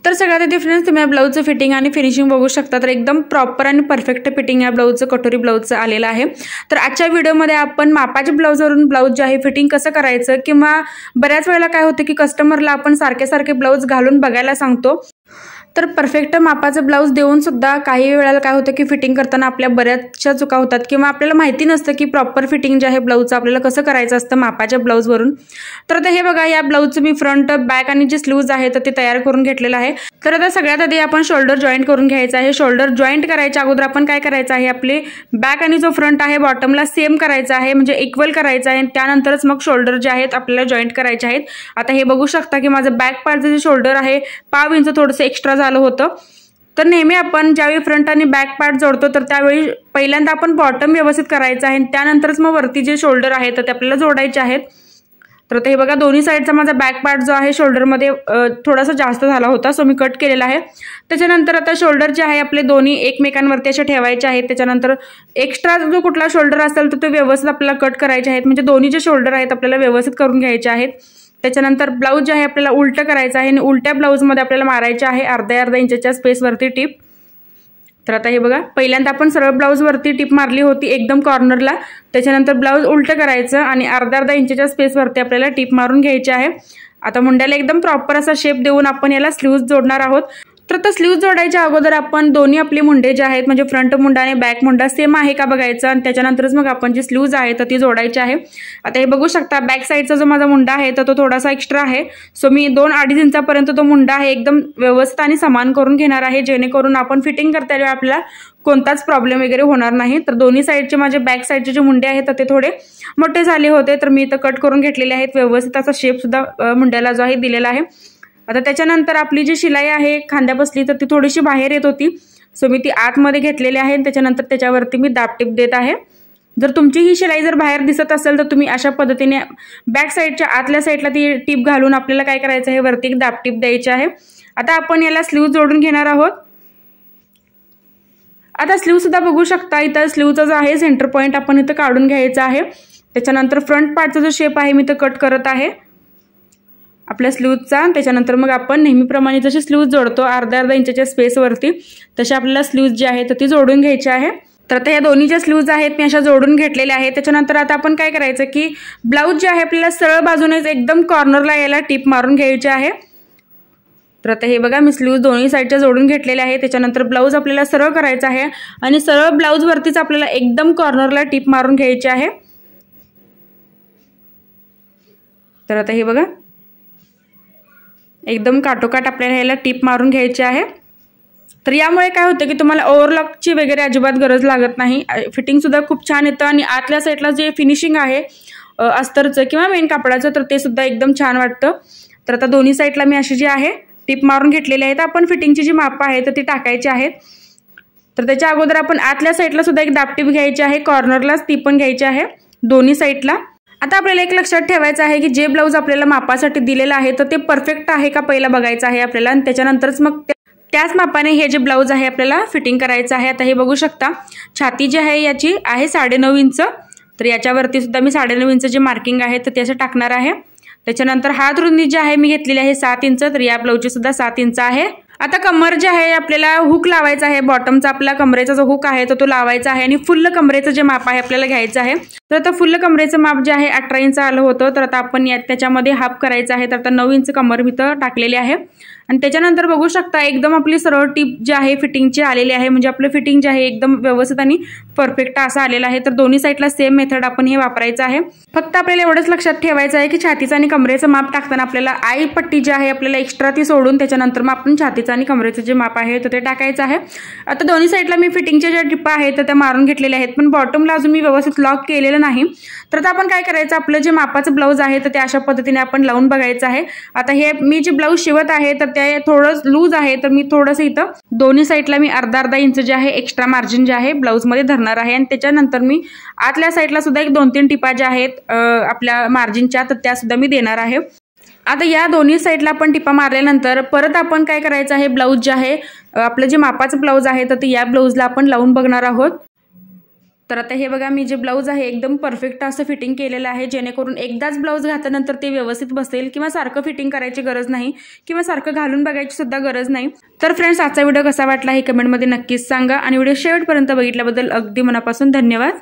तर सगळ्यात आधी फ्रेंड्स तुम्ही या ब्लाऊजचं फिटिंग आणि फिनिशिंग बघू शकता। तर एकदम प्रॉपर आणि परफेक्ट फिटिंग या ब्लाऊजचं कटोरी ब्लाऊजचं आलेलं आहे। तर आजच्या व्हिडिओमध्ये आपण मापाच्या ब्लाऊजवरून ब्लाऊज जे आहे फिटिंग कसं करायचं, किंवा बऱ्याच वेळेला काय होतं की कस्टमरला आपण सारखे ब्लाऊज घालून बघायला सांगतो, तर परफेक्ट मापाचं ब्लाऊज देऊन सुद्धा काही वेळेला काय होतं की फिटिंग करताना आपल्या बऱ्याचशा चुका होतात, किंवा आपल्याला माहिती नसतं की प्रॉपर फिटिंग जे आहे ब्लाऊजचं आपल्याला कसं करायचं असतं मापाच्या ब्लाऊजवरून। तर आता हे बघा, या ब्लाऊजचं मी फ्रंट बॅक आणि जे स्लीव्ज आहे तर ते तयार करून घेतलेलं आहे। तर आता सगळ्यात आधी आपण शोल्डर जॉईंट करून घ्यायचं आहे। शोल्डर जॉईंट करायच्या अगोदर आपण काय करायचं आहे, आपले बॅक आणि जो फ्रंट आहे बॉटमला सेम करायचा आहे, म्हणजे इक्वल करायचं आहे। त्यानंतरच मग शोल्डर जे आहेत आपल्याला जॉईंट करायचे आहेत। आता हे बघू शकता की माझं बॅक पार्टचं जे शोल्डर आहे 5 इंच थोडंसं एक्स्ट्रा झालं होतं। तर नेहमी आपण ज्यावेळी फ्रंट आणि बॅक पार्ट जोडतो तर त्यावेळी पहिल्यांदा आपण बॉटम व्यवस्थित करायचं आहे, त्यानंतरच मग वरती जे शोल्डर आहे तर ते आपल्याला जोडायचे आहेत। तर आता हे बघा, दोन्ही साईडचा माझा बॅक पार्ट जो आहे शोल्डरमध्ये थोडासा जास्त झाला होता, सो मी कट केलेला आहे। त्याच्यानंतर आता शोल्डर जे आहे आपले दोन्ही एकमेकांवरती असे ठेवायचे आहेत। त्याच्यानंतर एक्स्ट्रा जो कुठला शोल्डर असेल तर तो व्यवस्थित आपल्याला कट करायचे आहेत, म्हणजे दोन्ही जे शोल्डर आहेत आपल्याला व्यवस्थित करून घ्यायचे आहेत। त्याच्यानंतर ब्लाऊज जे आहे आपल्याला उलटं करायचं आहे आणि उलट्या ब्लाऊजमध्ये आपल्याला मारायचे आहे अर्धा इंचच्या स्पेसवरती टिप। तर आता हे बघा, पहिल्यांदा आपण सरळ ब्लाऊजवरती टिप मारली होती एकदम कॉर्नरला, त्याच्यानंतर ब्लाऊज उलटं करायचं आणि अर्धा इंचच्या स्पेसवरती आपल्याला टिप मारून घ्यायची आहे। आता मुंड्याला एकदम प्रॉपर असा शेप देऊन आपण याला स्लीव्ज जोडणार आहोत। तर आता स्लीव्ज जोडायच्या अगोदर आपण दोन्ही आपले मुंडे जे आहेत म्हणजे फ्रंट मुंडा आणि बॅक मुंडा सेम आहे का बघायचं, आणि त्याच्यानंतरच मग आपण जी स्लीव्ज आहे तर ती जोडायची आहे। आता हे बघू शकता, बॅक साईडचा जो माझा मुंडा आहे तर तो थोडासा एक्स्ट्रा आहे, सो मी 2-2.5 इंचापर्यंत तो मुंडा आहे एकदम व्यवस्थित आणि समान करून घेणार आहे, जेणेकरून आपण फिटिंग करता वेळी आपल्याला कोणताच प्रॉब्लेम वगैरे होणार नाही। तर दोन्ही साईडचे माझे बॅक साईडचे जे मुंडे आहेत तर ते थोडे मोठे झाले होते, तर मी इथं कट करून घेतलेले आहेत। व्यवस्थित असा शेप सुद्धा मुंड्याला जो आहे दिलेला आहे। आता त्याच्यानंतर आपली जी शिलाई आहे खांद्या बसली तर ती थोडीशी बाहेर येत होती, सो मी ती आतमध्ये घेतलेली आहे। त्याच्यानंतर त्याच्यावरती मी दाबटीप देत आहे। जर तुमची ही शिलाई जर बाहेर दिसत असेल तर तुम्ही अशा पद्धतीने बॅक साईडच्या आतल्या साईडला ती टीप घालून आपल्याला काय करायचं आहे, वरती एक दाबटीप द्यायची आहे। आता आपण याला स्लीव जोडून घेणार आहोत। आता स्लीव सुद्धा बघू शकता, इथं स्लीवचा जो आहे सेंटर पॉईंट आपण इथं काढून घ्यायचा आहे। त्याच्यानंतर फ्रंट पार्टचा जो शेप आहे मी इथं कट करत आहे आपल्या स्लीव्जचा। त्याच्यानंतर मग आपण नेहमीप्रमाणे जशी स्लीव्ज जोडतो अर्धा इंचच्या स्पेसवरती, तशी आपल्याला स्लीव्ज जी आहे तर ती जोडून घ्यायची आहे। तर आता या दोन्ही ज्या स्लीव्ज आहेत मी अशा जोडून घेतलेल्या आहेत। त्याच्यानंतर आता आपण काय करायचं की ब्लाऊज जे आहे आपल्याला सरळ बाजूनेच एकदम कॉर्नरला याला टिप मारून घ्यायची आहे। तर आता हे बघा, मी स्लीव्ज दोन्ही साईडच्या जोडून घेतलेल्या आहे। त्याच्यानंतर ब्लाऊज आपल्याला सरळ करायचा आहे आणि सरळ ब्लाऊज वरतीच आपल्याला एकदम कॉर्नरला टिप मारून घ्यायची आहे। तर आता हे बघा, एकदम काटोकाट आपल्याला याला टिप मारून घ्यायची आहे। तर यामुळे काय होतं की तुम्हाला ओव्हरलॉकची वगैरे अजिबात गरज लागत नाही, फिटिंग सुद्धा खूप छान येतं आणि आतल्या साईडला जे फिनिशिंग आहे अस्तरचं किंवा मेन कापडाचं तर ते सुद्धा एकदम छान वाटतं। तर आता दोन्ही साईडला मी अशी जी आहे टिप मारून घेतलेली आहे। तर आपण फिटिंगची जी मापं आहे तर ती टाकायची आहेत। तर त्याच्या अगोदर आपण आतल्या साईडला सुद्धा एक दाबटीप घ्यायची आहे, कॉर्नरलाच ती पण घ्यायची आहे दोन्ही साईडला। आता आपल्याला एक लक्षात ठेवायचं आहे की जे ब्लाऊज आपल्याला मापासाठी दिलेलं आहे तर ते परफेक्ट आहे का पहिला बघायचं आहे आपल्याला, आणि त्याच्यानंतरच मग त्याच मापाने हे जे ब्लाऊज आहे आपल्याला फिटिंग करायचं आहे। आता हे बघू शकता, छाती जी आहे याची आहे 9.5 इंच, तर याच्यावरती सुद्धा मी 9.5 इंच जे मार्किंग आहे तर ते असं टाकणार आहे। त्याच्यानंतर हात रुंदी जी आहे मी घेतलेली आहे 7 इंच, तर या ब्लाऊजची सुद्धा 7 इंच आहे। आता कमर जे आहे आपल्याला हुक लावायचा आहे, बॉटमचा आपला कमरेचा जो हुक आहे तो लावायचा आहे आणि फुल्ल कमरेचं जे माप आहे आपल्याला घ्यायचं आहे। तर आता फुल्ल कमरेचं माप जे आहे 18 इंच आलं होतं, तर आता आपण त्याच्यामध्ये हाफ करायचं आहे। तर आता 9 इंच कमर मी तर टाकलेली आहे आणि त्याच्यानंतर बघू शकता एकदम आपली सरळ टिप जी आहे फिटिंगची आलेली आहे, म्हणजे आपलं फिटिंग जे आहे एकदम व्यवस्थित आणि परफेक्ट असं आलेलं आहे। तर दोन्ही साईडला सेम मेथड आपण हे वापरायचं आहे। फक्त आपल्याला एवढंच लक्षात ठेवायचं आहे की छातीचं आणि कमरेचं माप टाकताना आपल्याला आई पट्टी जी आहे आपल्याला एक्स्ट्रा ती सोडून त्याच्यानंतर मग आपण छातीचं आणि कमरेचं जे माप आहे तर ते टाकायचं आहे। आता दोन्ही साईडला मी फिटिंगच्या ज्या टिपा आहेत तर त्या मारून घेतलेल्या आहेत, पण बॉटमला अजून मी व्यवस्थित लॉक केलेलं नाही। तर आता आपण काय करायचं, आपलं जे मापाचं ब्लाऊज आहे तर ते अशा पद्धतीने आपण लावून बघायचं आहे। आता हे मी जे ब्लाऊज शिवत आहे तर ते थोडं लूज आहे, तर मी थोडंसं इथं दोन्ही साईडला मी अर्धा इंच जे आहे एक्स्ट्रा मार्जिन जे आहे ब्लाऊजमध्ये धरणार आहे, आणि त्याच्यानंतर मी आतल्या साईडला सुद्धा एक 2-3 टिपा ज्या आहेत आपल्या मार्जिनच्या तर त्या सुद्धा मी देणार आहे। आता या दोन्ही साईडला आपण टिपा मारल्यानंतर परत आपण काय करायचं आहे, ब्लाऊज जे आहे आपलं जे मापाचं ब्लाऊज आहे तर ते या ब्लाऊजला आपण लावून बघणार आहोत। तर आता हे बघा मी जे ब्लाऊज आहे एकदम परफेक्ट असं फिटिंग केलेलं आहे, जेणेकरून एकदाच ब्लाऊज घातल्यानंतर ते व्यवस्थित बसेल किंवा सारखं फिटिंग करायची गरज नाही किंवा सारखं घालून बघायची सुद्धा गरज नाही। तर फ्रेंड्स, आजचा व्हिडिओ कसा वाटला हे कमेंटमध्ये नक्कीच सांगा आणि व्हिडिओ शेवटपर्यंत बघितल्याबद्दल अगदी मनापासून धन्यवाद।